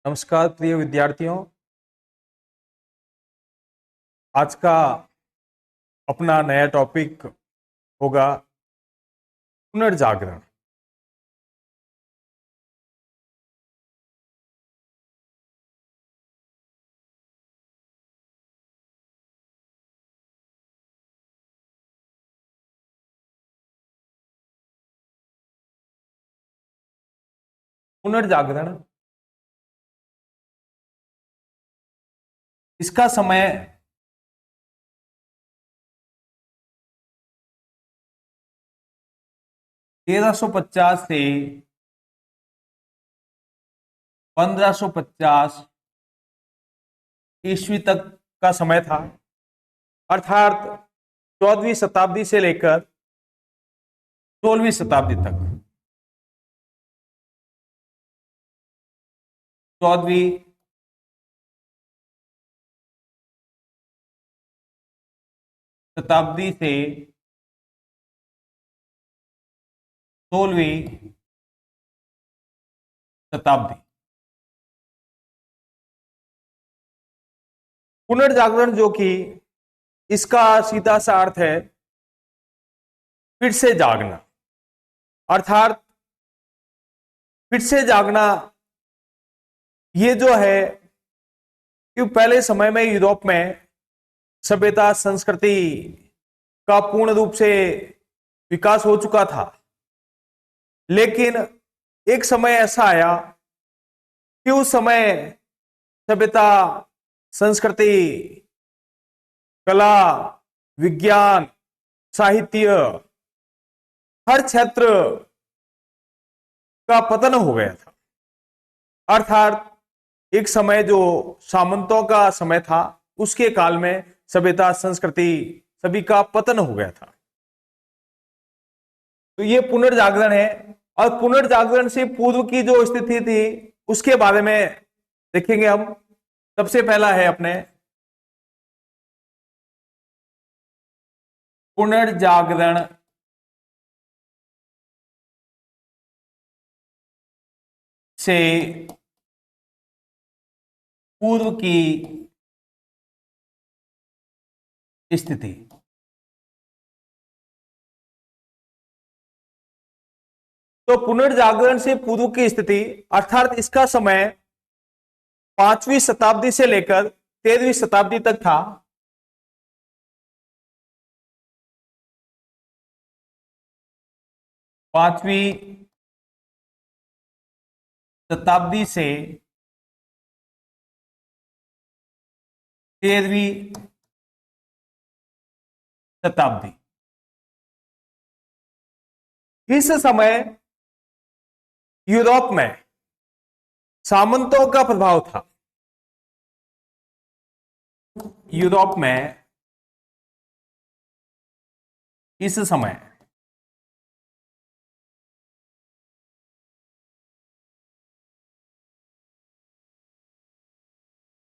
नमस्कार प्रिय विद्यार्थियों। आज का अपना नया टॉपिक होगा पुनर्जागरण। पुनर्जागरण इसका समय 1350 से 1550 ईस्वी तक का समय था, अर्थात 14वीं शताब्दी से लेकर 16वीं शताब्दी तक। 14वीं शताब्दी से 16वीं शताब्दी। पुनर्जागरण जो कि इसका सीधा सा अर्थ है फिर से जागना, अर्थात फिर से जागना। ये जो है कि पहले समय में यूरोप में सभ्यता संस्कृति का पूर्ण रूप से विकास हो चुका था, लेकिन एक समय ऐसा आया कि उस समय सभ्यता संस्कृति, कला, विज्ञान, साहित्य, हर क्षेत्र का पतन हो गया था। अर्थात एक समय जो सामंतों का समय था, उसके काल में सभ्यता संस्कृति सभी का पतन हो गया था। तो ये पुनर्जागरण है। और पुनर्जागरण से पूर्व की जो स्थिति थी उसके बारे में देखेंगे हम। सबसे पहला है अपने पुनर्जागरण से पूर्व की स्थिति। तो पुनर्जागरण से पूर्व की स्थिति अर्थात इसका समय 5वीं शताब्दी से लेकर 13वीं शताब्दी तक था। पांचवी शताब्दी से 13वीं शताब्दी। इस समय यूरोप में सामंतों का प्रभाव था। यूरोप में इस समय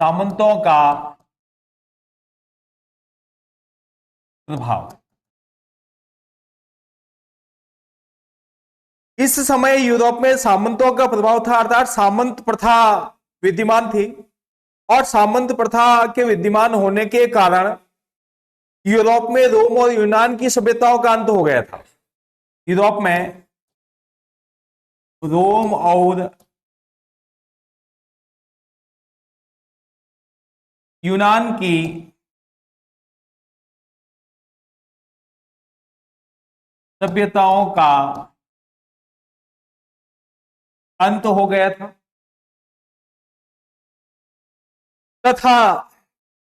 सामंतों का प्रभाव। इस समय यूरोप में सामंतों का प्रभाव था, अर्थात सामंत प्रथा विद्यमान थी। और सामंत प्रथा के विद्यमान होने के कारण यूरोप में रोम और यूनान की सभ्यताओं का अंत हो गया था। यूरोप में रोम और यूनान की सभ्यताओं का अंत हो गया था, तथा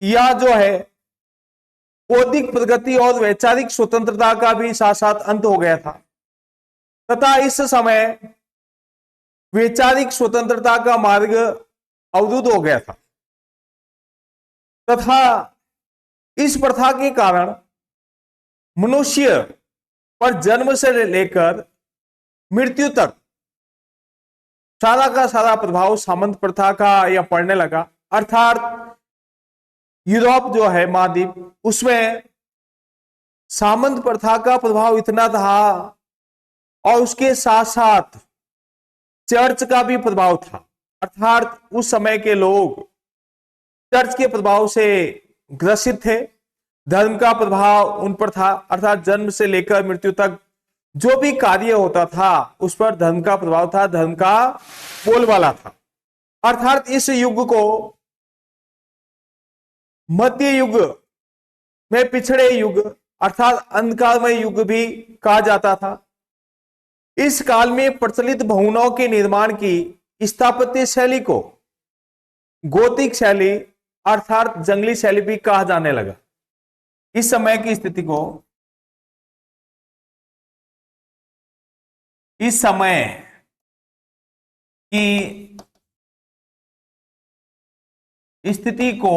यह जो है बौद्धिक प्रगति और वैचारिक स्वतंत्रता का भी साथ साथ अंत हो गया था। तथा इस समय वैचारिक स्वतंत्रता का मार्ग अवरुद्ध हो गया था। तथा इस प्रथा के कारण मनुष्य पर जन्म से लेकर मृत्यु तक सारा का सारा प्रभाव सामंत प्रथा का यह पड़ने लगा। अर्थात यूरोप जो है महाद्वीप, उसमें सामंत प्रथा का प्रभाव इतना था और उसके साथ साथ चर्च का भी प्रभाव था। अर्थात उस समय के लोग चर्च के प्रभाव से ग्रसित थे, धर्म का प्रभाव उन पर था, अर्थात जन्म से लेकर मृत्यु तक जो भी कार्य होता था उस पर धर्म का प्रभाव था, धर्म का बोलबाला था। अर्थात इस युग को मध्य युग में पिछड़े युग अर्थात अंधकारमय युग भी कहा जाता था। इस काल में प्रचलित भवनों के निर्माण की स्थापत्य शैली को गोथिक शैली अर्थात जंगली शैली भी कहा जाने लगा। इस समय की स्थिति को, इस समय की स्थिति को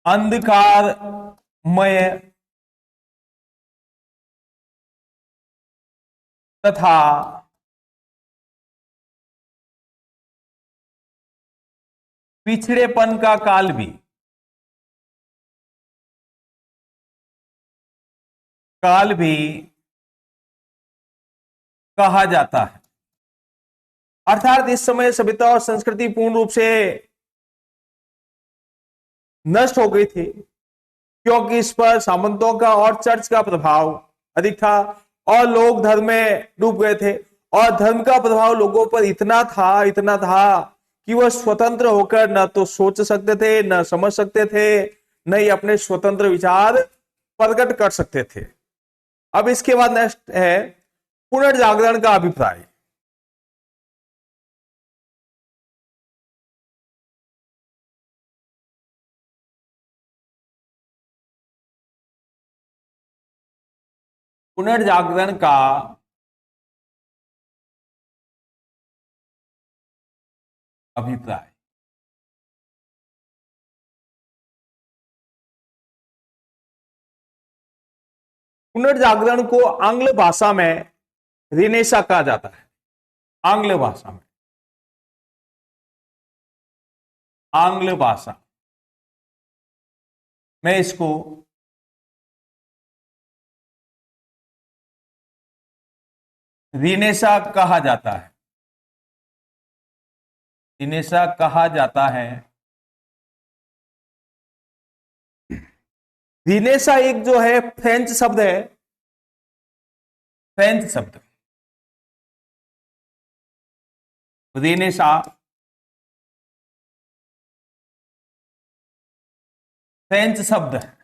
अंधकारमय तथा पिछड़ेपन का काल भी कहा जाता है। अर्थात इस समय सभ्यता और संस्कृति पूर्ण रूप से नष्ट हो गई थी, क्योंकि इस पर सामंतों का और चर्च का प्रभाव अधिक था और लोग धर्म में डूब गए थे। और धर्म का प्रभाव लोगों पर इतना था कि वह स्वतंत्र होकर न तो सोच सकते थे, न समझ सकते थे, न ही अपने स्वतंत्र विचार प्रकट कर सकते थे। अब इसके बाद नेक्स्ट है पुनर्जागरण का अभिप्राय। पुनर्जागरण का अभिप्राय। पुनर्जागरण को आंग्ल भाषा में रिनेसा कहा जाता है। आंग्ल भाषा में इसको रिनेसा कहा जाता है। रिनेसा कहा जाता है। रिनेसा एक जो है फ्रेंच शब्द है, फ्रेंच शब्द रिनेसा फ्रेंच शब्द है,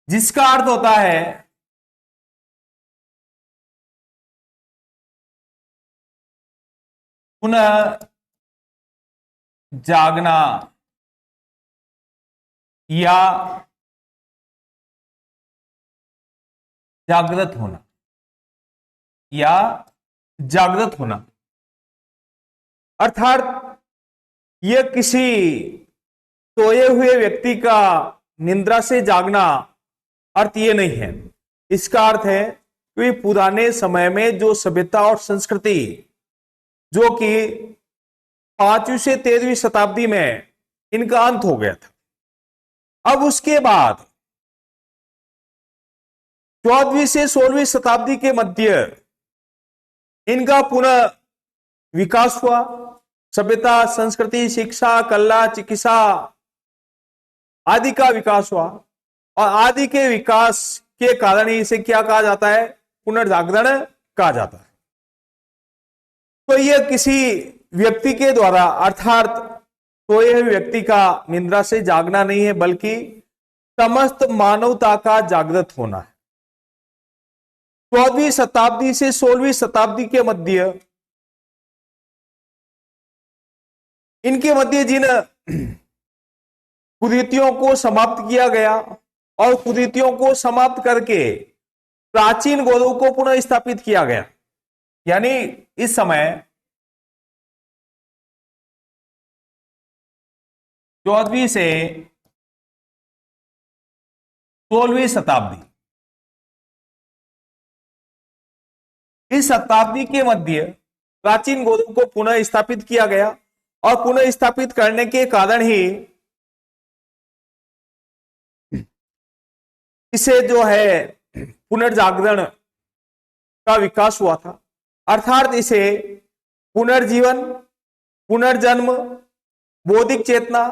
जिसका अर्थ होता है पुनः जागना या जागृत होना, या जागृत होना। अर्थात यह किसी सोए हुए व्यक्ति का निद्रा से जागना अर्थ ये नहीं है। इसका अर्थ है कि पुराने समय में जो सभ्यता और संस्कृति जो कि 5वीं से 13वीं शताब्दी में इनका अंत हो गया था, अब उसके बाद 14वीं से 16वीं शताब्दी के मध्य इनका पुनः विकास हुआ। सभ्यता, संस्कृति, शिक्षा, कला, चिकित्सा आदि का विकास हुआ और आदि के विकास के कारण ही इसे क्या कहा जाता है? पुनर्जागरण कहा जाता है। तो यह किसी व्यक्ति के द्वारा अर्थात सोए हुए व्यक्ति का निद्रा से जागना नहीं है, बल्कि समस्त मानवता का जागृत होना है। 14वीं शताब्दी से 16वीं शताब्दी के मध्य इनके मध्य जिन कुरीतियों को समाप्त किया गया और कुरीतियों को समाप्त करके प्राचीन गौरव को पुनः स्थापित किया गया। यानी इस समय 14वीं से 16वीं शताब्दी, इस शताब्दी के मध्य प्राचीन गौरव को पुनः स्थापित किया गया और पुनः स्थापित करने के कारण ही इसे जो है पुनर्जागरण का विकास हुआ था, अर्थात इसे पुनर्जीवन, पुनर्जन्म, बौद्धिक चेतना,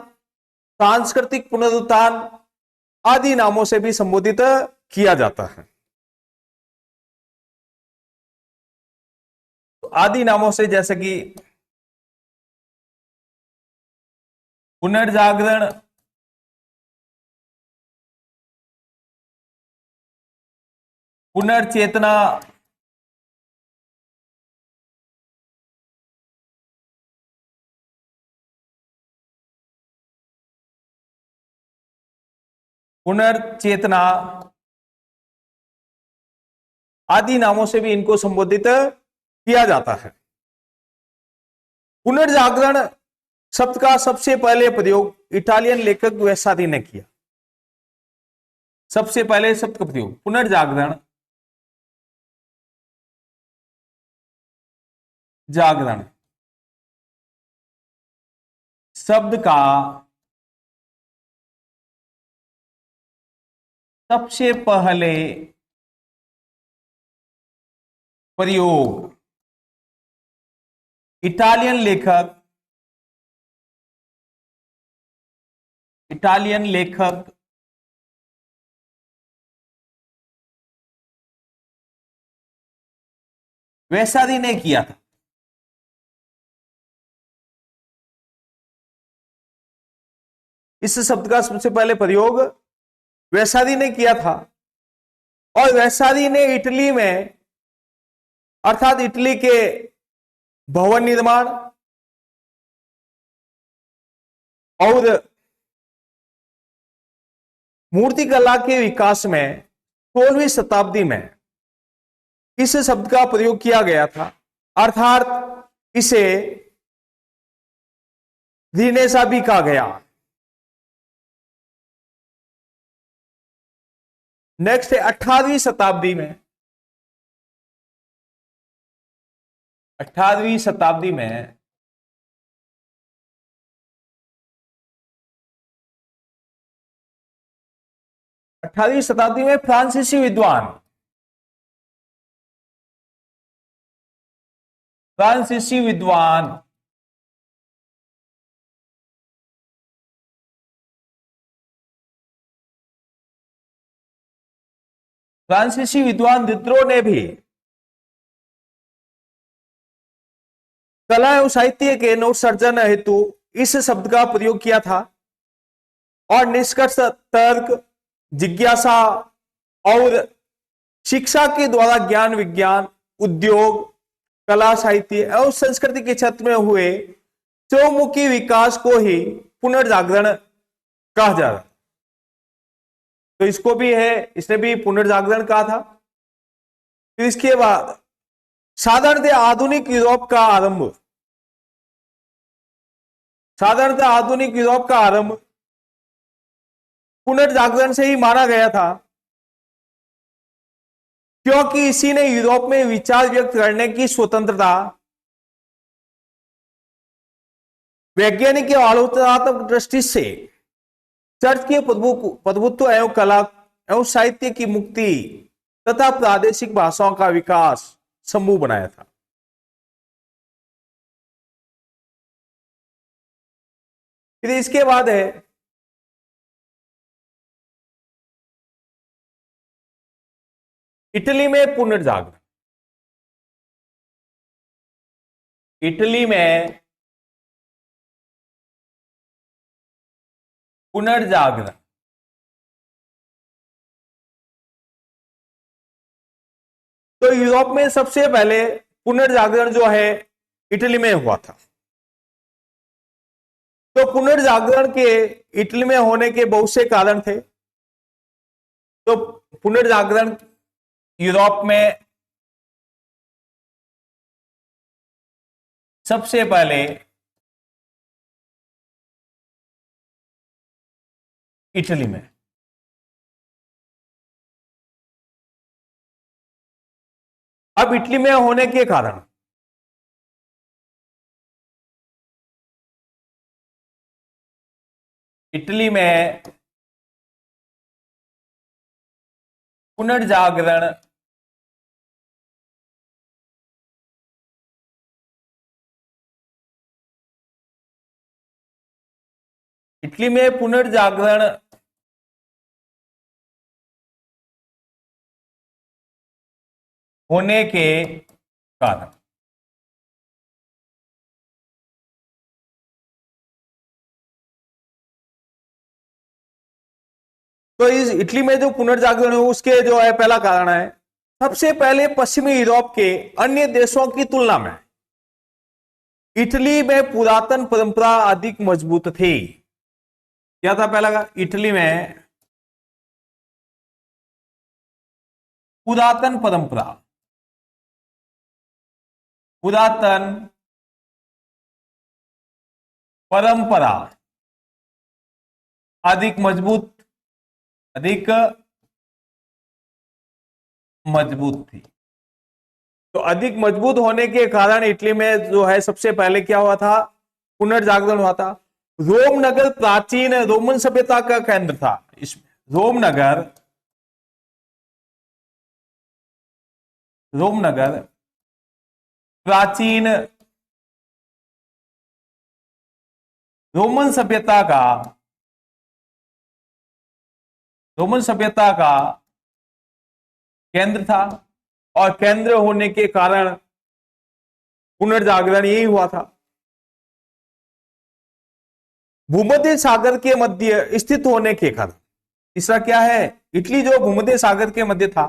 सांस्कृतिक पुनरुत्थान आदि नामों से भी संबोधित किया जाता है। आदि नामों से जैसे कि पुनर्जागरण, पुनर्चेतना, पुनर्चेतना आदि नामों से भी इनको संबोधित किया जाता है। पुनर्जागरण शब्द का सबसे पहले प्रयोग इटालियन लेखक वेसादी ने किया। सबसे पहले शब्द का प्रयोग पुनर्जागरण, जागरण शब्द का सबसे पहले प्रयोग इटालियन लेखक वेसादी ने किया था। इस शब्द का सबसे पहले प्रयोग वेसादी ने किया था और वेसादी ने इटली में, अर्थात इटली के भवन निर्माण और मूर्तिकला के विकास में 16वीं शताब्दी में इस शब्द का प्रयोग किया गया था, अर्थात इसे रीनेसा भी कहा गया। नेक्स्ट है 18वीं शताब्दी में। 18वीं शताब्दी में फ्रांसीसी विद्वान दिद्रो ने भी कला एवं साहित्य के नवसर्जन हेतु इस शब्द का प्रयोग किया था और निष्कर्ष, तर्क, जिज्ञासा और शिक्षा के द्वारा ज्ञान, विज्ञान, उद्योग, कला, साहित्य एवं संस्कृति के क्षेत्र में हुए चौमुखी विकास को ही पुनर्जागरण कहा जा रहा है। तो इसको भी है, इसने भी पुनर्जागरण कहा था। फिर इसके बाद साधारणतः आधुनिक यूरोप का आरंभ पुनर्जागरण से ही माना गया था, क्योंकि इसी ने यूरोप में विचार व्यक्त करने की स्वतंत्रता, वैज्ञानिक एवं आलोचनात्मक दृष्टि से चर्च के प्रभुत्व एवं कला एवं साहित्य की मुक्ति तथा प्रादेशिक भाषाओं का विकास समूह बनाया था। फिर इसके बाद है इटली में पुनर्जागरण। तो यूरोप में सबसे पहले पुनर्जागरण जो है इटली में हुआ था। तो पुनर्जागरण के इटली में होने के बहुत से कारण थे। तो पुनर्जागरण यूरोप में सबसे पहले इटली में, अब इटली में होने के कारण इटली में पुनर्जागरण इटली में पुनर्जागरण होने के कारण, तो इस इटली में जो पुनर्जागरण है उसके जो है पहला कारण है, सबसे पहले पश्चिमी यूरोप के अन्य देशों की तुलना में इटली में पुरातन परंपरा अधिक मजबूत थी। क्या था पहला का? इटली में पुरातन परंपरा, पुरातन परंपरा अधिक मजबूत, अधिक मजबूत थी। तो अधिक मजबूत होने के कारण इटली में जो है सबसे पहले क्या हुआ था? पुनर्जागरण हुआ था। रोम नगर प्राचीन रोमन सभ्यता का केंद्र था। इसमें रोम नगर प्राचीन रोमन सभ्यता का केंद्र था, और केंद्र होने के कारण पुनर्जागरण यही हुआ था। भूमध्य सागर के मध्य स्थित होने के कारण, तीसरा क्या है? इटली जो भूमध्य सागर के मध्य था,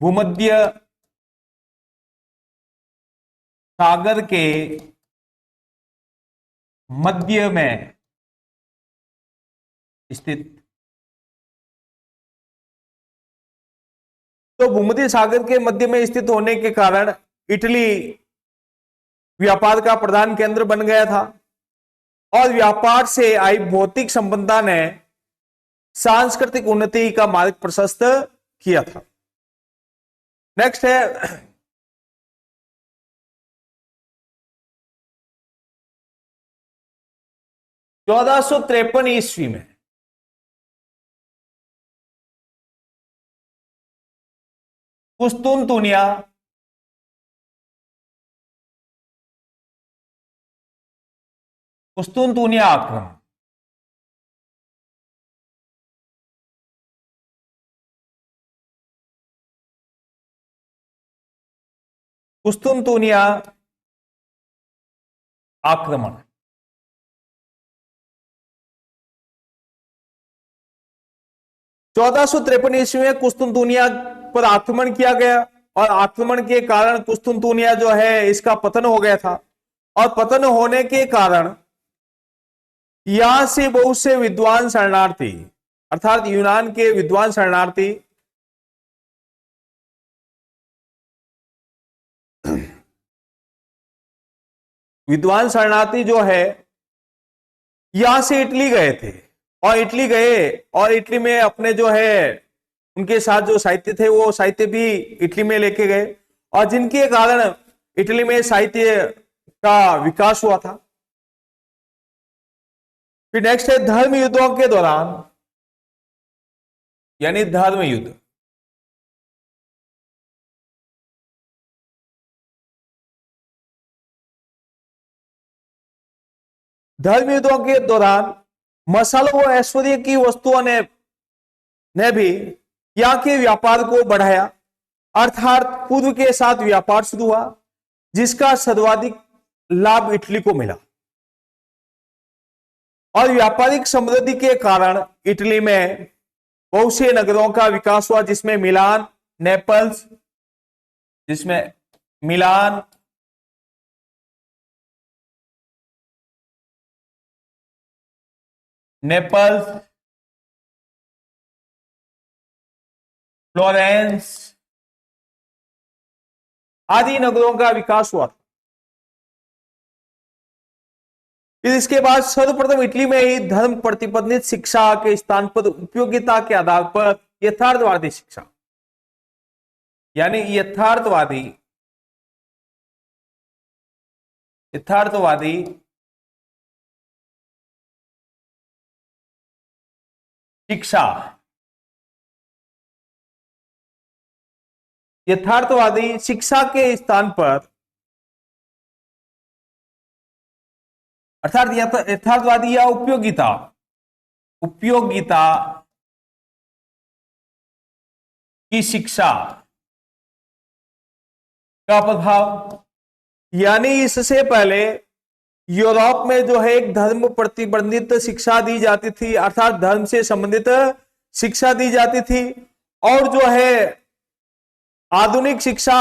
भूमध्य सागर के मध्य में स्थित, तो भूमध्य सागर के मध्य में स्थित होने के कारण इटली व्यापार का प्रधान केंद्र बन गया था, और व्यापार से आई भौतिक संपदा ने सांस्कृतिक उन्नति का मार्ग प्रशस्त किया था। नेक्स्ट है 1453 ईस्वी में कुस्तुनतुनिया आक्रमण, कुस्तुनतुनिया आक्रमण 1453 ईस्वी में कुस्तुनतुनिया पर आक्रमण किया गया, और आक्रमण के कारण कुस्तुनतुनिया जो है इसका पतन हो गया था, और पतन होने के कारण यहां से बहुत से विद्वान शरणार्थी, अर्थात यूनान के विद्वान शरणार्थी जो है यहां से इटली गए थे, और इटली में अपने जो है उनके साथ जो साहित्य थे वो साहित्य भी इटली में लेके गए, और जिनके कारण इटली में साहित्य का विकास हुआ था। फिर नेक्स्ट है धर्म युद्धों के दौरान, यानी धर्म युद्ध, धर्म युद्धों के दौरान मसालों व ऐश्वर्य की वस्तुओं ने भी यहाँ के व्यापार को बढ़ाया, अर्थात पूर्व के साथ व्यापार शुरू हुआ, जिसका सर्वाधिक लाभ इटली को मिला, और व्यापारिक समृद्धि के कारण इटली में बहुत से नगरों का विकास हुआ, जिसमें मिलान, नेपल्स, फ्लोरेंस आदि नगरों का विकास हुआ था। फिर इसके बाद सर्वप्रथम इटली में ही धर्म प्रतिबंधित शिक्षा के स्थान पर उपयोगिता के आधार पर यथार्थवादी शिक्षा, यानी यथार्थवादी शिक्षा, यथार्थवादी शिक्षा के स्थान पर अर्थात यथार्थवादी या उपयोगिता उपयोगिता की शिक्षा का प्रभाव, यानी इससे पहले यूरोप में जो है एक धर्म प्रतिबंधित शिक्षा दी जाती थी, अर्थात धर्म से संबंधित शिक्षा दी जाती थी, और जो है आधुनिक शिक्षा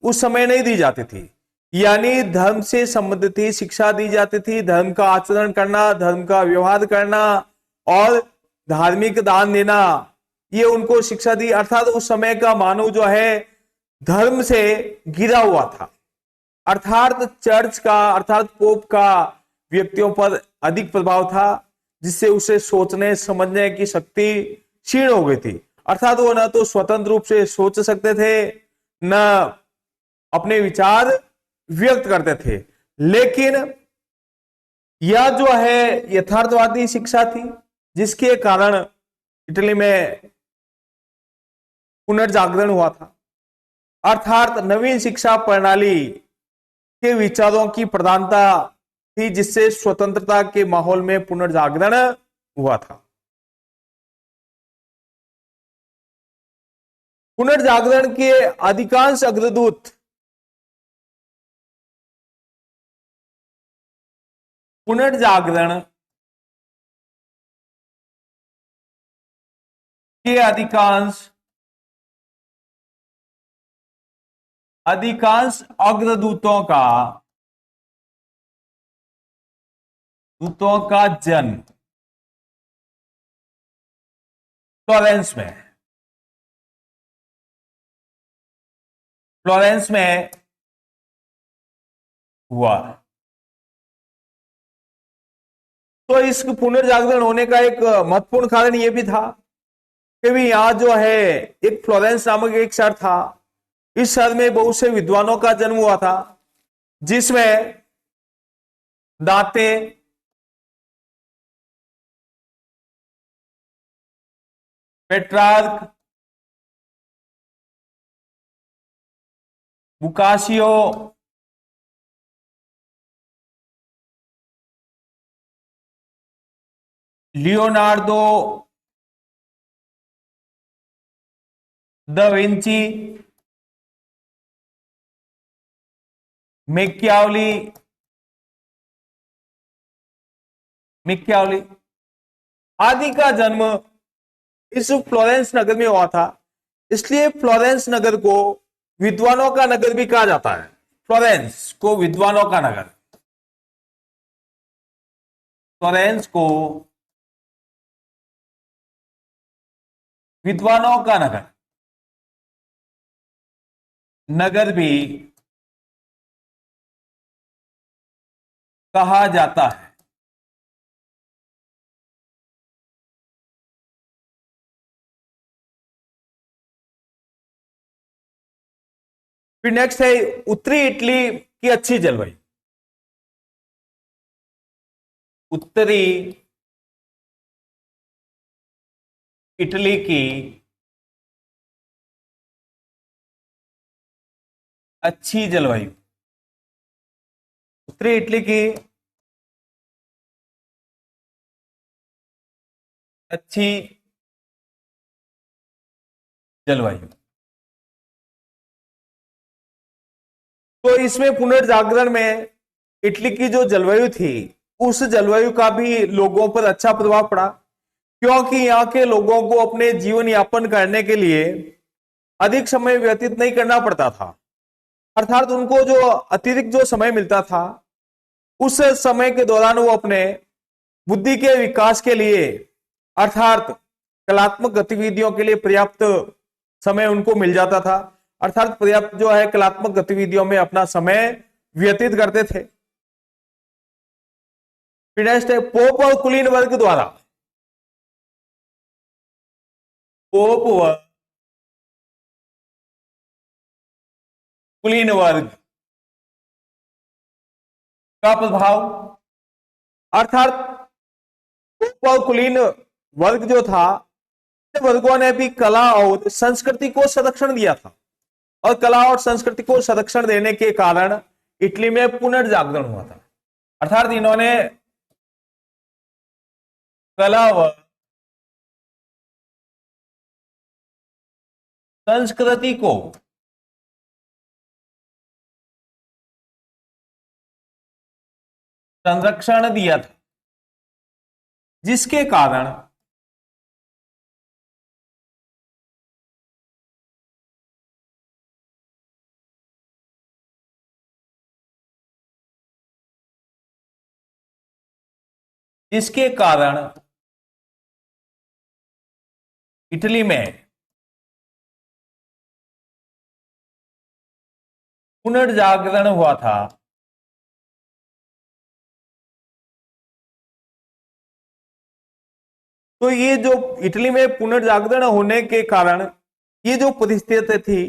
उस समय नहीं दी जाती थी। यानी धर्म से संबंधित ही शिक्षा दी जाती थी, धर्म का आचरण करना, धर्म का व्यवहार करना और धार्मिक दान देना, ये उनको शिक्षा दी। अर्थात उस समय का मानव जो है धर्म से घिरा हुआ था, अर्थात चर्च का, अर्थात पोप का व्यक्तियों पर अधिक प्रभाव था, जिससे उसे सोचने समझने की शक्ति क्षीण हो गई थी। अर्थात वो न तो स्वतंत्र रूप से सोच सकते थे, न अपने विचार व्यक्त करते थे। लेकिन यह जो है यथार्थवादी शिक्षा थी, जिसके कारण इटली में पुनर्जागरण हुआ था। अर्थात नवीन शिक्षा प्रणाली के विचारों की प्रधानता थी, जिससे स्वतंत्रता के माहौल में पुनर्जागरण हुआ था। पुनर्जागरण के अधिकांश अग्रदूत पुनर्जागरण के अधिकांश अग्रदूतों का जन्म फ्लोरेंस में हुआ। तो इस पुनर्जागरण होने का एक महत्वपूर्ण कारण यह भी था कि भी यहां जो है एक फ्लोरेंस नामक एक शहर था, इस शहर में बहुत से विद्वानों का जन्म हुआ था, जिसमें Dante, Petrarch, Boccaccio, Leonardo da Vinci, Machiavelli आदि का जन्म इस फ्लोरेंस नगर में हुआ था। इसलिए फ्लोरेंस नगर को विद्वानों का नगर भी कहा जाता है। फ्लोरेंस को विद्वानों का नगर, फ्लोरेंस को विद्वानों का नगर भी कहा जाता है। फिर नेक्स्ट है उत्तरी इटली की अच्छी जलवायु। उत्तरी इटली की अच्छी जलवायु, उत्तरी इटली की अच्छी जलवायु। तो इसमें पुनर्जागरण में इटली की जो जलवायु थी, उस जलवायु का भी लोगों पर अच्छा प्रभाव पड़ा, क्योंकि यहाँ के लोगों को अपने जीवन यापन करने के लिए अधिक समय व्यतीत नहीं करना पड़ता था। अर्थात उनको जो अतिरिक्त जो समय मिलता था, उस समय के दौरान वो अपने बुद्धि के विकास के लिए, अर्थात कलात्मक गतिविधियों के लिए पर्याप्त समय उनको मिल जाता था। अर्थात पर्याप्त जो है कलात्मक गतिविधियों में अपना समय व्यतीत करते थे। फिर नेक्स्ट है पोप और कुलीन वर्ग द्वारा, पोप व कुलीन वर्ग का प्रभाव। अर्थात पोप और कुलीन वर्ग जो था, वर्गों ने भी कला और संस्कृति को संरक्षण दिया था, और कला और संस्कृति को संरक्षण देने के कारण इटली में पुनर्जागरण हुआ था। अर्थात इन्होंने कला व संस्कृति को संरक्षण दिया था, जिसके कारण इटली में पुनर्जागरण हुआ था। तो ये जो इटली में पुनर्जागरण होने के कारण ये जो परिस्थिति थी,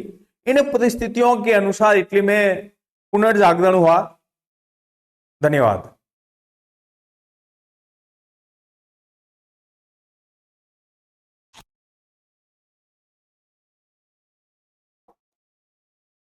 इन परिस्थितियों के अनुसार इटली में पुनर्जागरण हुआ। धन्यवाद।